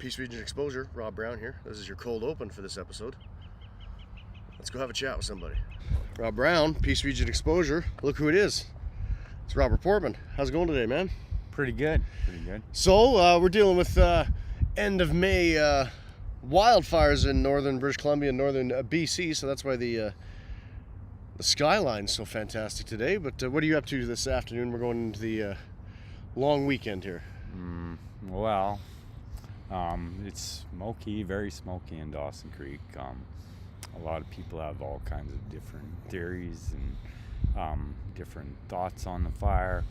Peace Region Exposure, Rob Brown here. This is your cold open for this episode. Let's go have a chat with somebody. Rob Brown, Peace Region Exposure. Look who it is. It's Robert Portman. How's it going today, man? Pretty good. So, we're dealing with end of May wildfires in northern British Columbia and northern BC, so that's why the skyline's so fantastic today. But what are you up to this afternoon? We're going into the long weekend here. It's smoky, very smoky in Dawson Creek. A lot of people have all kinds of different theories and different thoughts on the fire.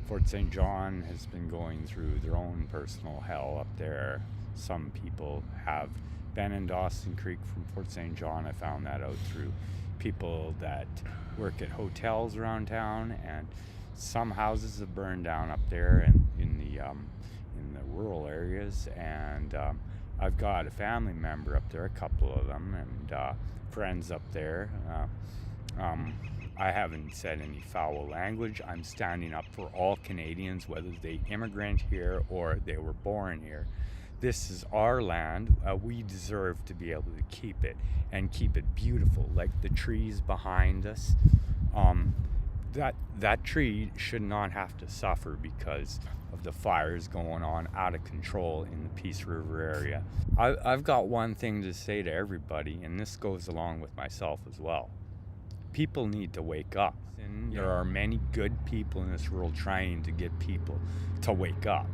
Fort St. John has been going through their own personal hell up there. Some people have been in Dawson Creek from Fort St. John. I found that out through people that work at hotels around town, and some houses have burned down up there and in the rural areas, and I've got a family member up there, a couple of them, and friends up there. I haven't said any foul language. I'm standing up for all Canadians, whether they immigrant here or they were born here. This is our land. We deserve to be able to keep it and keep it beautiful, like the trees behind us. That tree should not have to suffer because of the fires going on out of control in the Peace River area. I've got one thing to say to everybody, and this goes along with myself as well. People need to wake up. And there are many good people in this world trying to get people to wake up.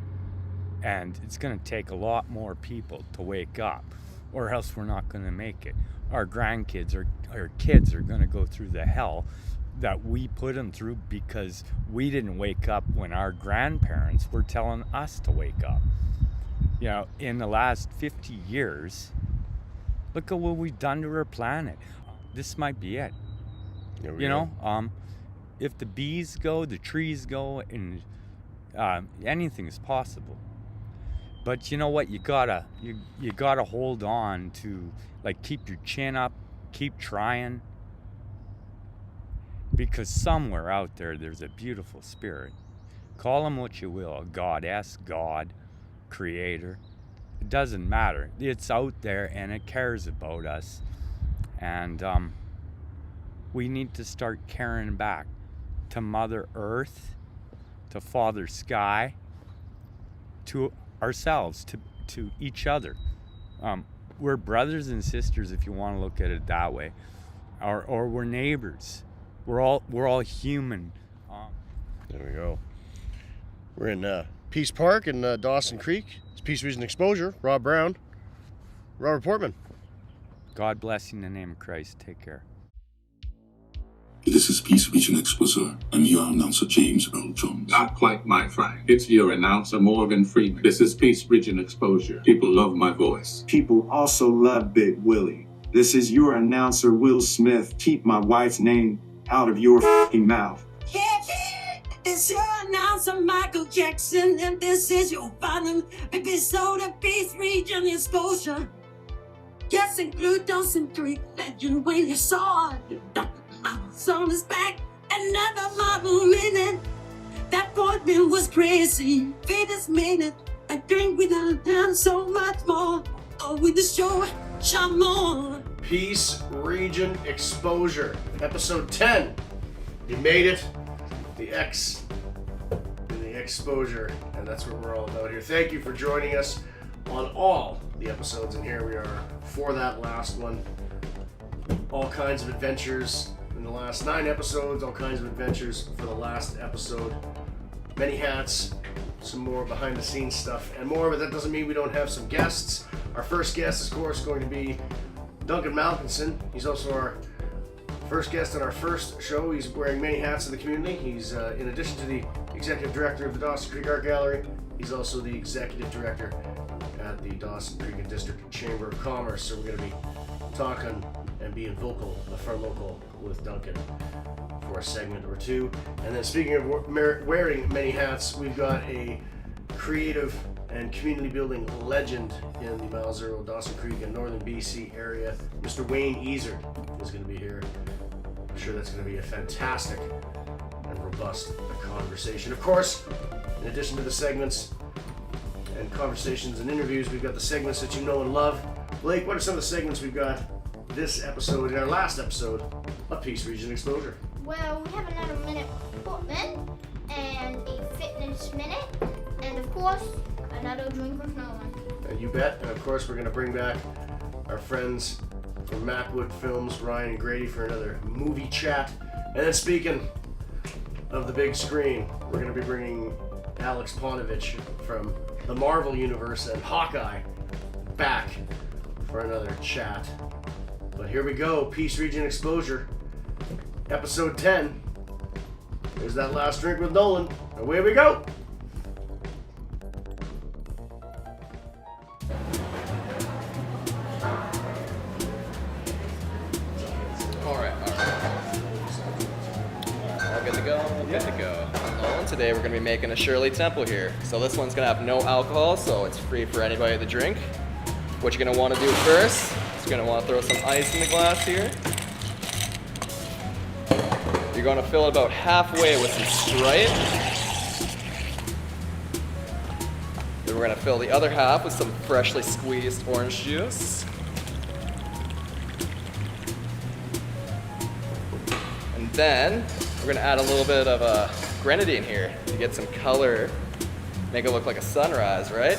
And it's going to take a lot more people to wake up, or else we're not going to make it. Our grandkids or our kids are going to go through the hell that we put them through because we didn't wake up when our grandparents were telling us to wake up. You know, in the last 50 years, look at what we've done to our planet. This might be it. If the bees go, the trees go, and anything is possible. But you know what? You gotta hold on to, like, keep your chin up, keep trying. Because somewhere out there's a beautiful spirit. Call him what you will, a goddess, God, creator. It doesn't matter. It's out there and it cares about us. And we need to start caring back to Mother Earth, to Father Sky, to ourselves, to each other. We're brothers and sisters, if you want to look at it that way, or we're neighbors. We're all human. There we go. We're in Peace Park in Dawson Creek. It's Peace Region Exposure. Rob Brown, Robert Portman. God bless you in the name of Christ. Take care. This is Peace Region Exposure. I'm your announcer, James Earl Jones. Not quite, my friend. It's your announcer, Morgan Freeman. This is Peace Region Exposure. People love my voice. People also love Big Willie. This is your announcer, Will Smith. Keep my wife's name out of your f***ing mouth. This is your announcer, Michael Jackson, and this is your final episode of Peace Region Exposure. Yes, include Dawson Creek legend when you saw it. Song is back, another model minute. That Portman was crazy. Feed this minute, I drink without and so much more. Oh, with the show, come on. Peace Region Exposure, episode 10. You made it. The X in the exposure, and that's what we're all about here. Thank you for joining us on all the episodes, and here we are for that last one. All kinds of adventures in the last 9 episodes, all kinds of adventures for the last episode. Many hats, some more behind the scenes stuff, and more, but that doesn't mean we don't have some guests. Our first guest is, of course, going to be Duncan Malkinson. He's also our first guest on our first show. He's wearing many hats in the community. He's, in addition to the executive director of the Dawson Creek Art Gallery, he's also the executive director at the Dawson Creek and District Chamber of Commerce. So we're going to be talking and being vocal, the front local, with Duncan for a segment or two. And then speaking of wearing many hats, we've got a creative and community building legend in the Mile Zero, Dawson Creek and northern BC area. Mr. Wayne Ezeard is going to be here. I'm sure that's going to be a fantastic and robust conversation. Of course, in addition to the segments and conversations and interviews. We've got the segments that you know and love. Blake, what are some of the segments we've got this episode, in our last episode of Peace Region Exposure? Well, we have another minute with Portman, and a fitness minute, and of course, another drink with Nolen. You bet. And of course, we're going to bring back our friends from MacWood Films, Ryan and Grady, for another movie chat. And then speaking of the big screen, we're going to be bringing Alex Ponovich from the Marvel Universe and Hawkeye back for another chat. But here we go, Peace Region Exposure, episode 10. There's that last drink with Nolen. Away we go! Good to go. Nolen, today we're going to be making a Shirley Temple here. So this one's going to have no alcohol, so it's free for anybody to drink. What you're going to want to do first is you're going to want to throw some ice in the glass here. You're going to fill it about halfway with some Sprite. Then we're going to fill the other half with some freshly squeezed orange juice. And then we're going to add a little bit of a grenadine here to get some color, make it look like a sunrise, right?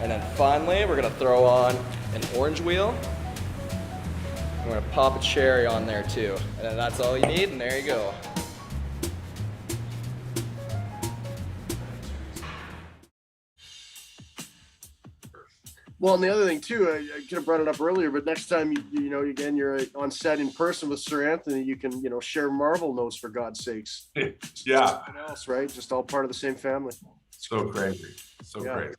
And then finally, we're going to throw on an orange wheel. We're going to pop a cherry on there too. And then that's all you need, and there you go. Well, and the other thing too, I could have brought it up earlier, but next time you're on set in person with Sir Anthony, you can share Marvel notes, for God's sakes. Yeah. Something else, right? Just all part of the same family. So crazy. So Yeah. crazy.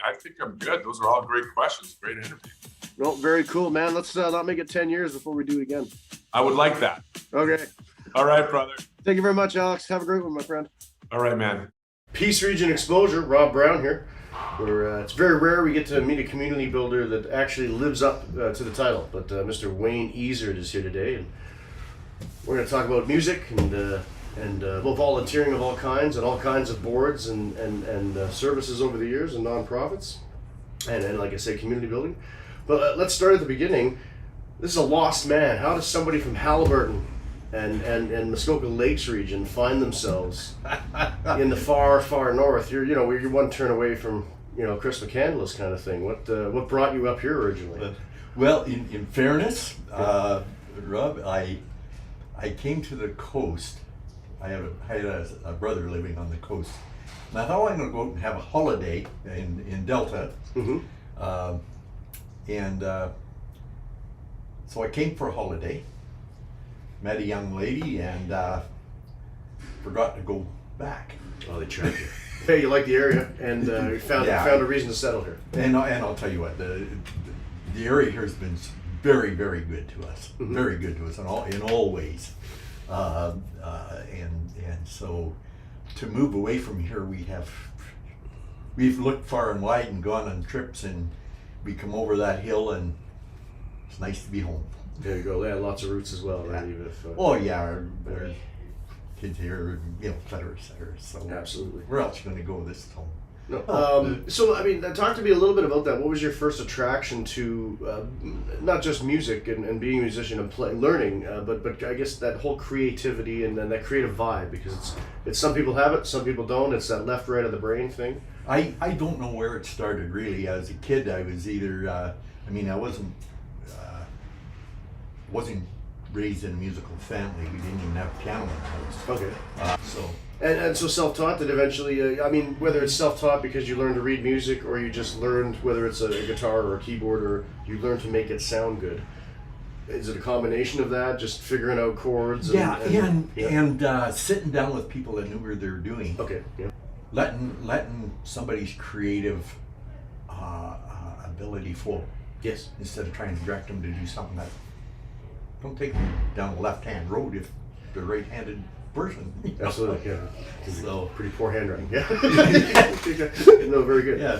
I think I'm good. Those are all great questions. Great interview. Well, very cool, man. Let's not make it 10 years before we do it again. I would like that. Okay. All right, brother. Thank you very much, Alex. Have a great one, my friend. All right, man. Peace Region Exposure, Rob Brown here. It's very rare we get to meet a community builder that actually lives up to the title, but Mr. Wayne Ezeard is here today, and we're going to talk about music and volunteering of all kinds and all kinds of boards and services over the years and nonprofits, and like I said, community building. But let's start at the beginning. This is a lost man. How does somebody from Haliburton and Muskoka Lakes region find themselves in the far, far north? You're one turn away from Chris McCandless kind of thing. What brought you up here originally? Well, in fairness, Rob, I came to the coast. I had a brother living on the coast, and I thought I'm going to go out and have a holiday in Delta. Mm-hmm. So I came for a holiday, met a young lady, and forgot to go back. Oh, they trapped you. Hey, you like the area, and you found a reason to settle here. And I'll tell you what, the area here has been very, very good to us. Mm-hmm. Very good to us in all ways. And so to move away from here, we've looked far and wide and gone on trips, and we come over that hill, and it's nice to be home. There you go. Yeah, lots of roots as well, right? Yeah. Even if, Our kids here, et cetera, et cetera. So absolutely. Where else are you going to go this time? No. So, talk to me a little bit about that. What was your first attraction to not just music and being a musician and learning, but I guess that whole creativity and then that creative vibe? Because it's some people have it, some people don't. It's that left, right of the brain thing. I don't know where it started really. As a kid, I was either, I wasn't raised in a musical family. We didn't even have piano in the house. Okay. And so self-taught that eventually, whether it's self-taught because you learned to read music or you just learned whether it's a guitar or a keyboard or you learned to make it sound good. Is it a combination of that, just figuring out chords? And sitting down with people that knew what they were doing. Okay, yeah. Letting somebody's creative ability flow. Yes. Instead of trying to direct them to do something that don't take them down the left-hand road if they're right-handed person. Absolutely, yeah. So pretty poor handwriting. Yeah. No, very good. Yeah.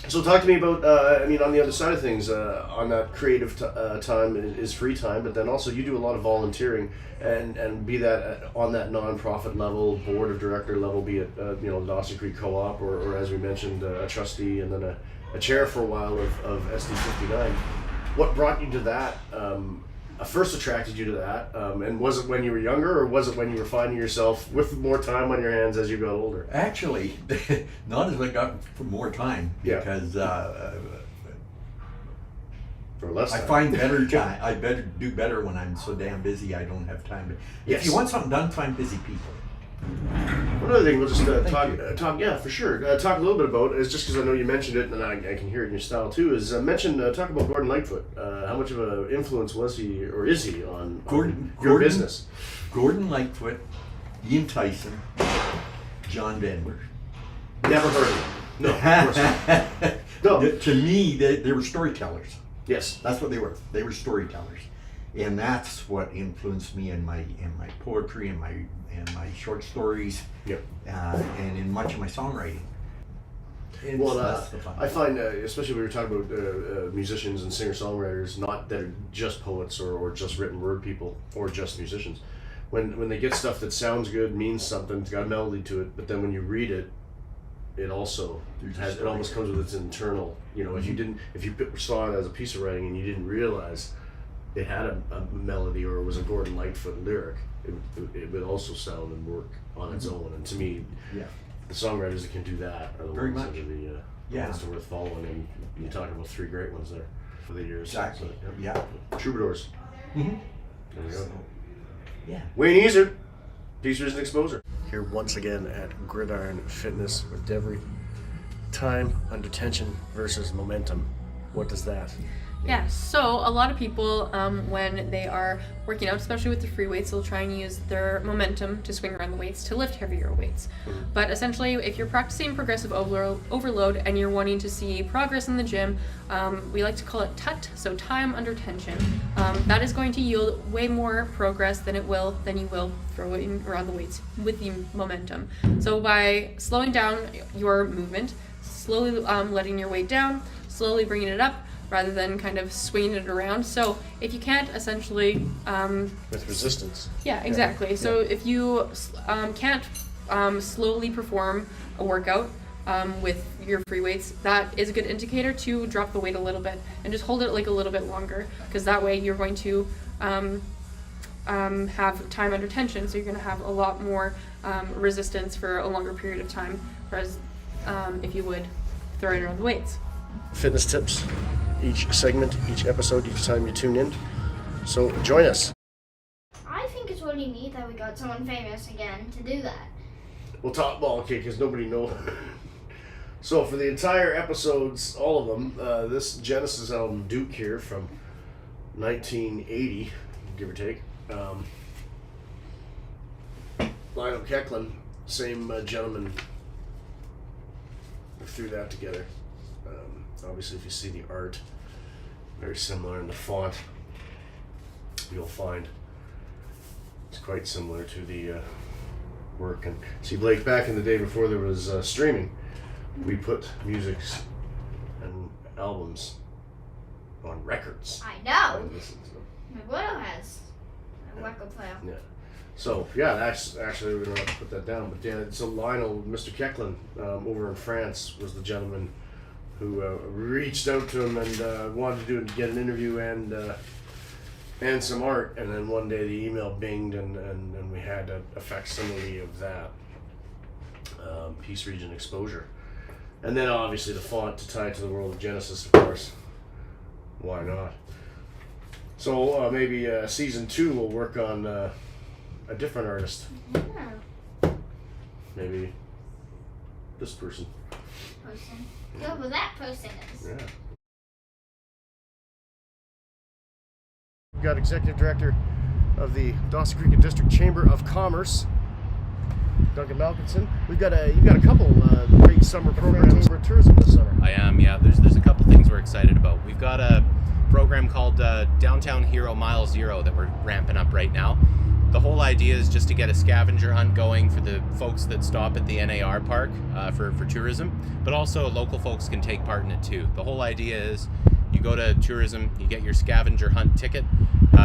So talk to me about, I mean, on the other side of things, on that creative time is free time, but then also you do a lot of volunteering, and be that on that nonprofit level, board of director level, be it you know, Dawson Creek Co-op, or as we mentioned, a trustee, and then a chair for a while of SD59. What brought you to that? First attracted you to that, and was it when you were younger, or was it when you were finding yourself with more time on your hands as you got older? Actually, not as I got more time, because for less time. I find better time. I better do better when I'm so damn busy. I don't have time to. If you want something done, find busy people. One other thing we'll just talk. Yeah, for sure. Talk a little bit about is just because I know you mentioned it, and I can hear it in your style too. Is talk about Gordon Lightfoot. How much of an influence was he, or is he, on your business? Gordon Lightfoot, Ian Tyson, John Denver. Never heard of him. No, of course not. No. To me, they were storytellers. Yes, that's what they were. They were storytellers, and that's what influenced me in my poetry and my short stories. Yep. And in much of my songwriting. I find, especially when you're talking about musicians and singer-songwriters, not that are just poets or just written word people or just musicians, when they get stuff that sounds good, means something, it's got a melody to it, but then when you read it, it also has, it almost comes with its internal, you know, Mm-hmm. if you saw it as a piece of writing and you didn't realize it had a melody or it was a Gordon Lightfoot lyric, it would also sound and work on its own. And to me, the songwriters that can do that are the Very ones much. that are the ones that are worth following. And you're talking about three great ones there for the years. Exactly. So, Yeah. Troubadours. Mm-hmm. There we go. Yeah. Wayne Ezeard, Peace, Vision, Exposure. Here once again at Gridiron Fitness with Devre. Time under tension versus momentum. What does that? Yeah, so a lot of people, when they are working out, especially with the free weights, they'll try and use their momentum to swing around the weights to lift heavier weights. But essentially, if you're practicing progressive overload and you're wanting to see progress in the gym, we like to call it TUT, so time under tension. That is going to yield way more progress than you will throwing around the weights with the momentum. So by slowing down your movement, slowly letting your weight down, slowly bringing it up, rather than kind of swinging it around. So if you can't essentially... with resistance. Yeah, exactly. Yeah. So if you can't slowly perform a workout with your free weights, that is a good indicator to drop the weight a little bit and just hold it like a little bit longer, because that way you're going to have time under tension, so you're going to have a lot more resistance for a longer period of time, whereas if you would throw it around the weights. Fitness tips, each segment, each episode, each time you tune in. So join us. I think it's really neat that we got someone famous again to do that. Okay, because nobody knows. So for the entire episodes, all of them, this Genesis album, Duke here, from 1980, give or take. Lionel Kecklin, same gentleman who threw that together. Obviously, if you see the art, very similar in the font, you'll find it's quite similar to the work. And see, Blake, back in the day before there was streaming, we put musics and albums on records. I know. My widow has a record player. Yeah. So actually we're gonna put that down. But yeah, so Lionel, Mr. Kecklin, over in France, was the gentleman who reached out to him and wanted to get an interview and some art. And then one day the email binged and we had a facsimile of that. Peace, Region, Exposure. And then obviously the font to tie it to the world of Genesis, of course. Why not? So maybe season 2 we'll work on a different artist. Yeah. Maybe this person. Whoever that person is. Yeah. We've got Executive Director of the Dawson Creek and District Chamber of Commerce, Duncan Malkinson. You've got a couple great summer programs for tourism this summer. I am, yeah. There's a couple things we're excited about. We've got a program called Downtown Hero Mile Zero that we're ramping up right now. the whole idea is just to get a scavenger hunt going for the folks that stop at the NAR park for tourism, but also local folks can take part in it too. The whole idea is you go to tourism, you get your scavenger hunt ticket,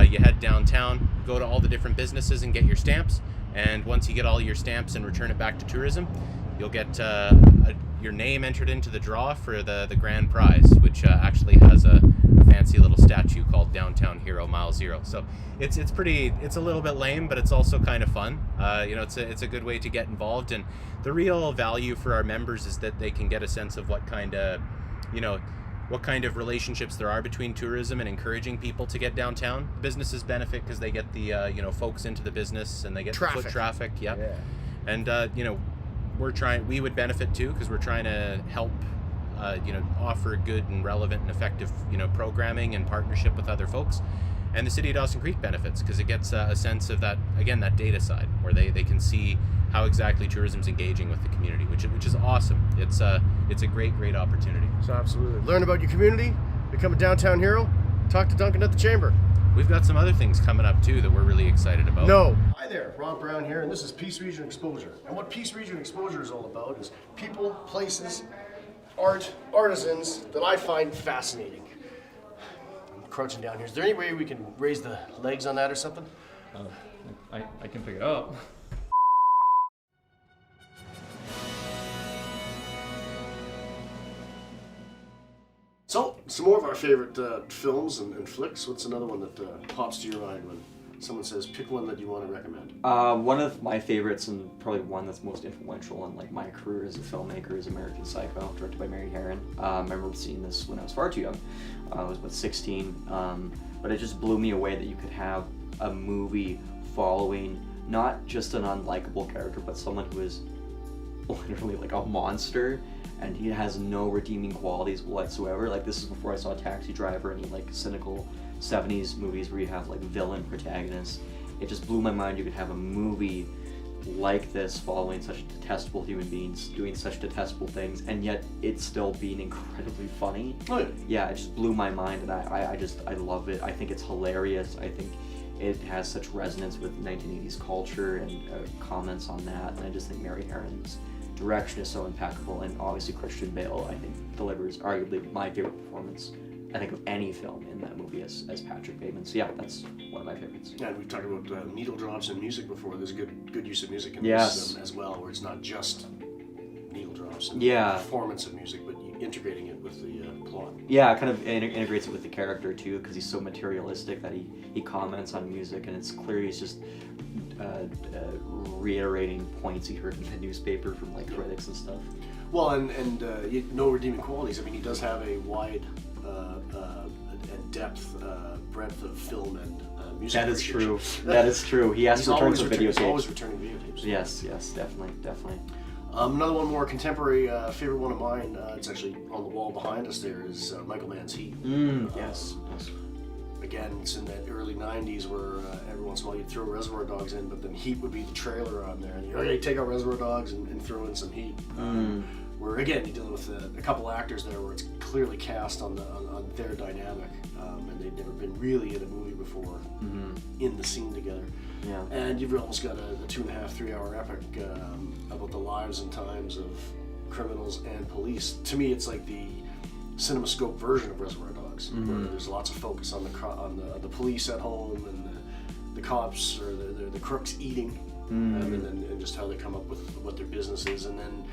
you head downtown, go to all the different businesses and get your stamps, and once you get all your stamps and return it back to tourism, you'll get your name entered into the draw for the grand prize, which actually has a fancy little statue called Downtown Hero Mile Zero. So it's a little bit lame, but it's also kind of fun. It's a good way to get involved, and the real value for our members is that they can get a sense of what kind of relationships there are between tourism and encouraging people to get downtown. Businesses benefit because they get the folks into the business and they get Traffic. foot traffic. Yeah. And we would benefit too because we're trying to help offer good and relevant and effective programming and partnership with other folks. And the city of Dawson Creek benefits because it gets a sense of that data side where they can see how exactly tourism's engaging with the community, which is awesome. It's a great opportunity. So absolutely. Learn about your community, become a downtown hero, talk to Duncan at the Chamber. We've got some other things coming up too that we're really excited about. No. Hi there, Rob Brown here, and this is Peace Region Exposure. And what Peace Region Exposure is all about is people, places, art, artisans that I find fascinating. I'm crouching down here. Is there any way we can raise the legs on that or something? I can pick it up. So, some more of our favorite films and flicks. What's another one that pops to your mind when someone says, pick one that you want to recommend? One of my favorites, and probably one that's most influential in my career as a filmmaker, is American Psycho, directed by Mary Herron. I remember seeing this when I was far too young. I was about 16, but it just blew me away that you could have a movie following not just an unlikable character, but someone who is literally like a monster, and he has no redeeming qualities whatsoever. This is before I saw Taxi Driver, any cynical 70s movies where you have villain protagonists. It just blew my mind you could have a movie like this following such detestable human beings doing such detestable things, and yet it still being incredibly funny. Oh, yeah, it just blew my mind, and I love it. I think it's hilarious. I think it has such resonance with 1980s culture and comments on that, and I just think Mary Herron's direction is so impeccable, and obviously Christian Bale, I think, delivers arguably my favorite performance, I think, of any film in that movie as Patrick Bateman. So yeah, that's one of my favorites. Yeah, we've talked about needle drops in music before. There's good use of music in Yes. this as well, where it's not just needle drops and Yeah. performance of music, but integrating it with the plot. Yeah, it kind of integrates it with the character too, because he's so materialistic that he comments on music, and it's clear he's just reiterating points he heard in the newspaper from critics and stuff. Well, and no redeeming qualities. I mean, he does have a wide and depth, breadth of film and music. That is true. That is true. He has to return some videotapes. He's always returning videotapes. Yes, definitely. Another one more contemporary favorite one of mine, it's actually on the wall behind us there, is Michael Mann's Heat. Yes. Again, it's in that early 90s where every once in a while you'd throw Reservoir Dogs in, but then Heat would be the trailer on there. And you're okay, take out Reservoir Dogs and throw in some Heat. Where again, you're dealing with a couple actors there where it's clearly cast on their dynamic, and they'd never been really in a movie before in the scene together. Yeah. And you've almost got a 2.5-3 hour epic about the lives and times of criminals and police. To me, it's like the CinemaScope version of Reservoir Dogs, where there's lots of focus on the police at home and the cops or the crooks eating, and just how they come up with what their business is, and then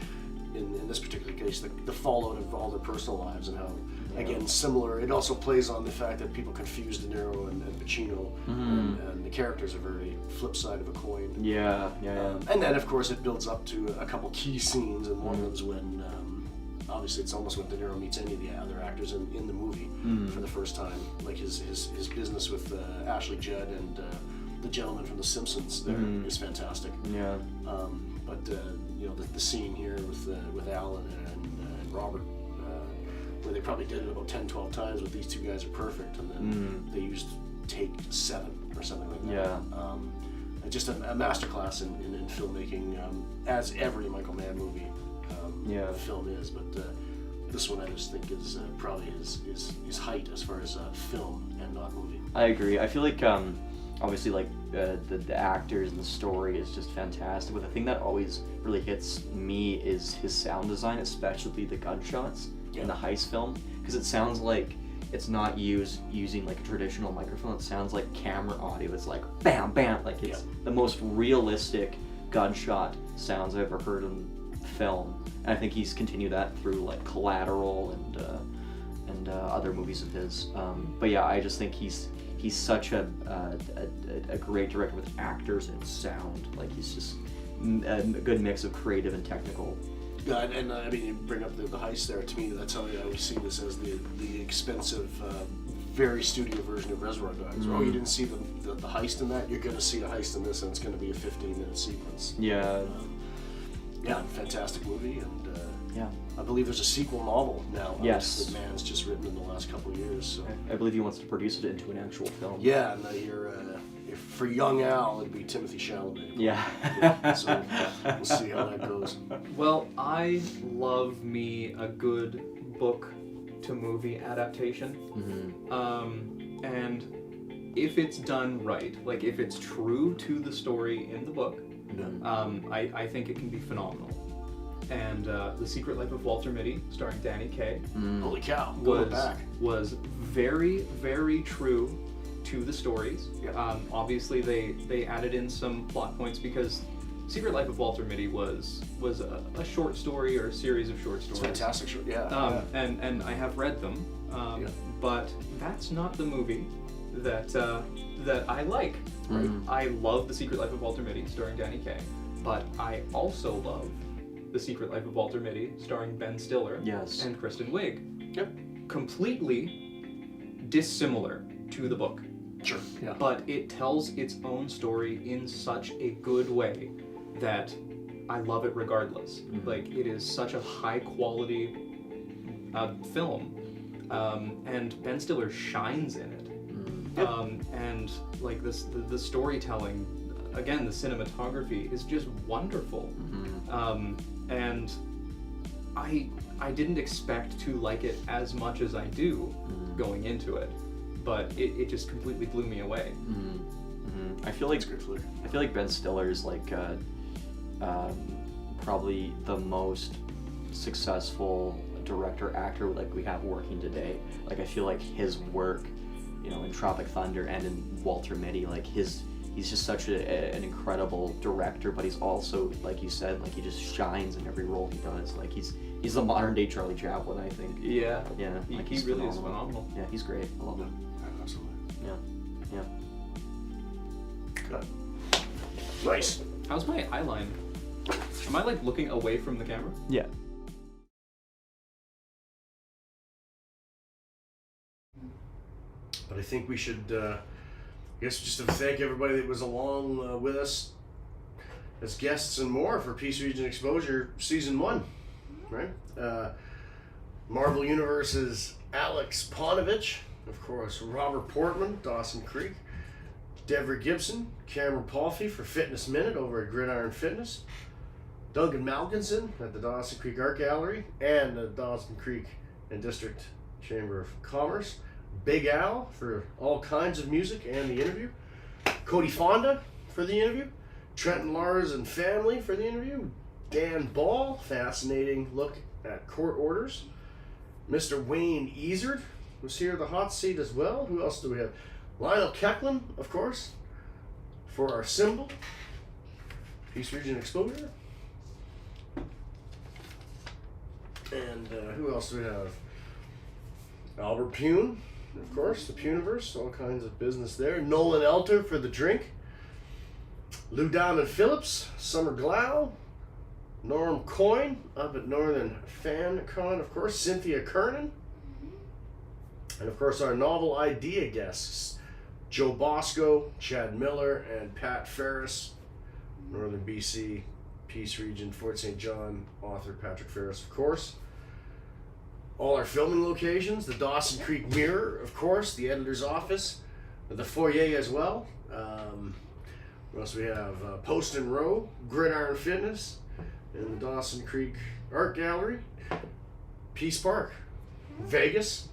in this particular case, the fallout of all their personal lives and how, again, similar. It also plays on the fact that people confuse De Niro and Pacino, and the characters are very flip side of a coin. Yeah. And then, of course, it builds up to a couple key scenes, and one of them is when, obviously, it's almost when De Niro meets any of the other actors in the movie for the first time, like his business with Ashley Judd and the gentleman from The Simpsons there is fantastic. Yeah. But the scene here with Alan and Robert, where they probably did it about 10-12 times with these two guys are perfect, and then they used take 7 or something like that. Yeah. Just a masterclass in filmmaking, as every Michael Mann movie film is, but this one I just think is probably his height as far as film and not movie. I agree. I feel like obviously, like the actors and the story is just fantastic. But the thing that always really hits me is his sound design, especially the gunshots in the heist film, because it sounds like it's not using like a traditional microphone. It sounds like camera audio. It's like bam, bam, like it's the most realistic gunshot sounds I've ever heard in film. And I think he's continued that through like Collateral and other movies of his. But yeah, I just think he's such a great director with actors and sound. Like he's just a good mix of creative and technical. Yeah, and I mean, you bring up the heist there. To me, that's how I always see this as the expensive, very studio version of Reservoir Dogs. Oh, you didn't see the heist in that? You're going to see a heist in this, and it's going to be a 15-minute sequence. Yeah. Yeah, fantastic movie, and yeah, I believe there's a sequel novel now. Yes. That Man's just written in the last couple of years. So. I believe he wants to produce it into an actual film. Yeah, and if for young Al, it'd be Timothy Chalamet. Yeah. So we'll see how that goes. Well, I love me a good book to movie adaptation. And if it's done right, like if it's true to the story in the book, I think it can be phenomenal. And The Secret Life of Walter Mitty, starring Danny Kaye, holy cow, was very, very true to the stories. Obviously, they added in some plot points because Secret Life of Walter Mitty was a short story or a series of short stories. It's fantastic short, And I have read them, but that's not the movie that I like. Right? I love The Secret Life of Walter Mitty, starring Danny Kaye, but I also love The Secret Life of Walter Mitty, starring Ben Stiller and Kristen Wiig. Completely dissimilar to the book. Sure. Yeah. But it tells its own story in such a good way that I love it regardless. Like, it is such a high quality film, and Ben Stiller shines in it. And like the storytelling, again, the cinematography is just wonderful. And I didn't expect to like it as much as I do going into it, but it just completely blew me away. I feel like Ben Stiller is like probably the most successful director actor like we have working today. Like I feel like his work, you know, in Tropic Thunder and in Walter Mitty, like he's just such an incredible director, but he's also, like you said, like he just shines in every role he does. Like he's the modern day Charlie Chaplin, I think. Yeah. Like he really is phenomenal. Yeah, he's great. I love him. Absolutely. Yeah. Good. Nice. How's my eye line? Am I like looking away from the camera? Yeah. But I think we should, I guess, just to thank everybody that was along with us as guests and more for Peace Region Exposure Season 1, right? Marvel Universe's Alex Ponovich, of course, Robert Portman, Dawson Creek, Devre Gibson, Cameron Palfy for Fitness Minute over at Gridiron Fitness, Duncan Malkinson at the Dawson Creek Art Gallery and the Dawson Creek and District Chamber of Commerce, Big Al for all kinds of music and the interview, Cody Fonda for the interview, Trenton Lars and family for the interview, Dan Ball, fascinating look at court orders, Mr. Wayne Ezeard was here at the hot seat as well. Who else do we have? Lionel Kecklin, of course, for our symbol, Peace Region Exposure. And who else do we have? Albert Pune, of course, the Puniverse, all kinds of business there. Nolen Elter for the drink. Lou Diamond Phillips, Summer Glau, Norm Coyne up at Northern FanCon, of course, Cynthia Kernan, and of course our novel idea guests, Joe Bosco, Chad Miller, and Pat Ferris, Northern BC, Peace Region, Fort St. John, author Patrick Ferris, of course. All our filming locations, the Dawson Creek Mirror, of course, the editor's office, the foyer as well. What else we have? Post and Row, Gridiron Fitness, and the Dawson Creek Art Gallery, Peace Park, Vegas,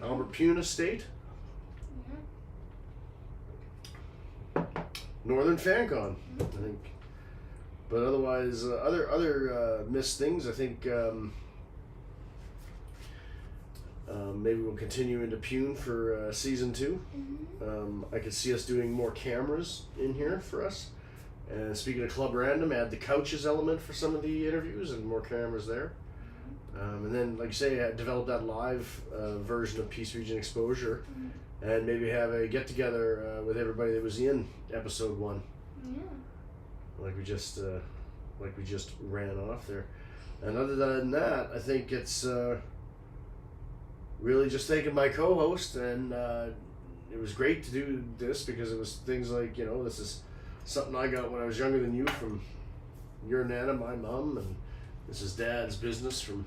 Albert Pune Estate. Northern FanCon, I think. But otherwise, other missed things. I think maybe we'll continue into Pune for season 2. I could see us doing more cameras in here for us. And speaking of Club Random, add the couches element for some of the interviews and more cameras there. And then, like you say, develop that live version of Peace Region Exposure, and maybe have a get together with everybody that was in episode 1. Yeah. Like we just ran off there. And other than that, I think it's really just thanking my co-host, and it was great to do this because it was things like, this is something I got when I was younger than you from your Nana, my mom, and this is Dad's business from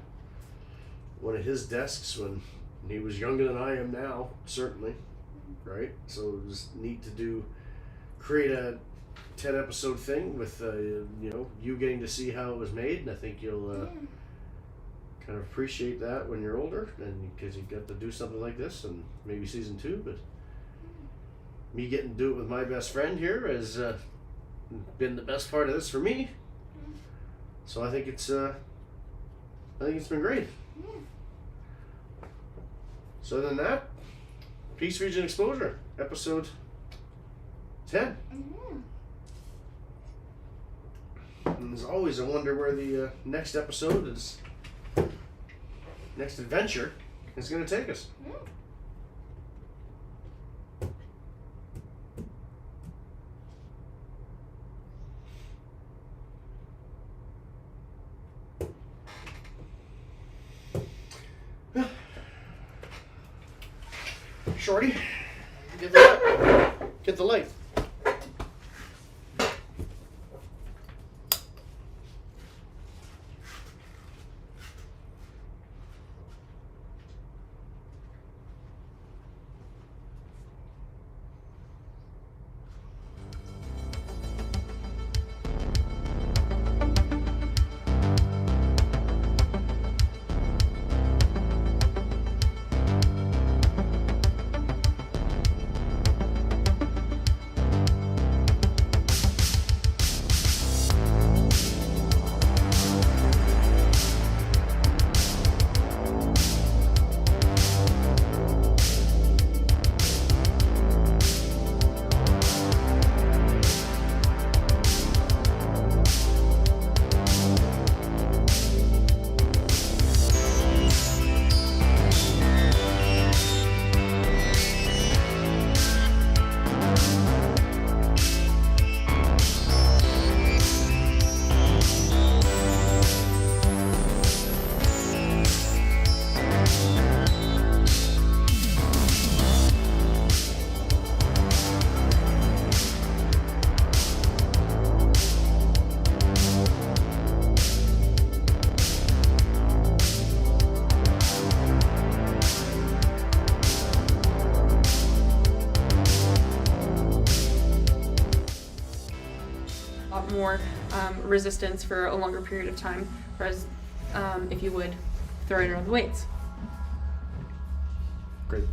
one of his desks when he was younger than I am now, certainly, right? So it was neat to create a 10-episode thing with, you getting to see how it was made, and I think you'll kind of appreciate that when you're older, and because you got to do something like this, and maybe season 2, but me getting to do it with my best friend here has been the best part of this for me. So I think it's been great. So other than that, Peace Region Exposure, episode 10. And as always, I wonder where the next adventure is going to take us. Shorty, get the light. More resistance for a longer period of time, whereas if you would throw it around the weights. Great.